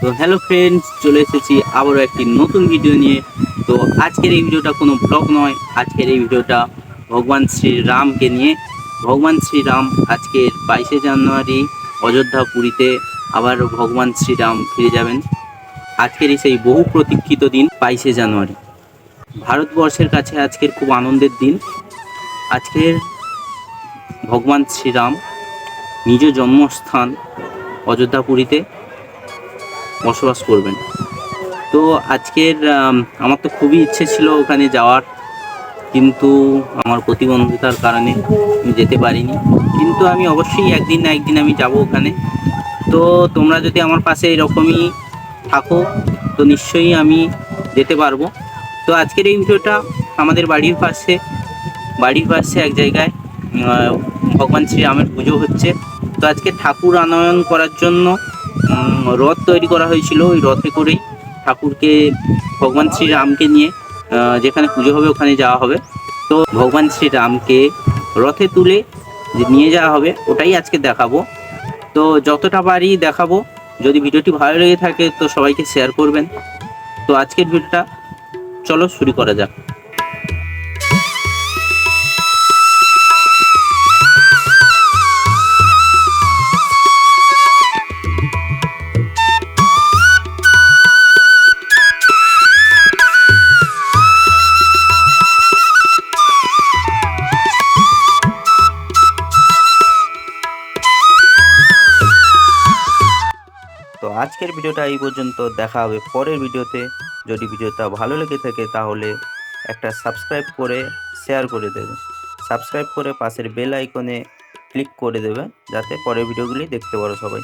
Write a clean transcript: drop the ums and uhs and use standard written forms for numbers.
তো hello friends, চলে এসেছি আবারও একটি নতুন ভিডিও নিয়ে। তো আজকের এই ভিডিওটা কোনো ব্লগ নয়, আজকের এই ভিডিওটা ভগবান শ্রীরামকে নিয়ে। ভগবান শ্রীরাম আজকের 22শে জানুয়ারি অযোধ্যা পুরীতে আবার ভগবান শ্রীরাম ফিরে যাবেন। আজকের এই সেই বহু প্রতীক্ষিত দিন 22শে জানুয়ারি। ভারতবর্ষের কাছে আজকের খুব আনন্দের দিন। আজকের ভগবান শ্রীরাম নিজ জন্মস্থান অযোধ্যা পুরীতে বসবাস করবেন। তো আজকের আমার তো খুবই ইচ্ছে ছিল ওখানে যাওয়ার, কিন্তু আমার প্রতিবন্ধকতার কারণে আমি যেতে পারিনি। কিন্তু আমি অবশ্যই একদিন না একদিন আমি যাব ওখানে। তো তোমরা যদি আমার পাশে এরকমই থাকো তো নিশ্চয়ই আমি যেতে পারবো। তো আজকের এই ভিডিওটা আমাদের বাড়ির পাশে এক জায়গায় ভগবান শ্রীরামের পুজো হচ্ছে। তো আজকে ঠাকুর আনয়ন করার জন্য রথ তৈরি করা হয়েছিল। ওই রথে করেই ঠাকুরকে, ভগবান শ্রীরামকে নিয়ে যেখানে পুজো হবে ওখানে যাওয়া হবে। তো ভগবান শ্রীরামকে রথে তুলে যে নিয়ে যাওয়া হবে ওটাই আজকে দেখাবো। তো যতটা পারি দেখাবো। যদি ভিডিওটি ভালো লেগে থাকে তো সবাইকে শেয়ার করবেন। তো আজকের ভিডিওটা চলো শুরু করা যাক। তো আজকের ভিডিওটা এই পর্যন্ত, দেখা হবে পরের ভিডিওতে। যদি ভিডিওটা ভালো লেগে থাকে তাহলে একটা সাবস্ক্রাইব করে শেয়ার করে দেবে, সাবস্ক্রাইব করে পাশের বেল আইকনে ক্লিক করে দেবে, যাতে পরের ভিডিওগুলি দেখতে পারো সবাই।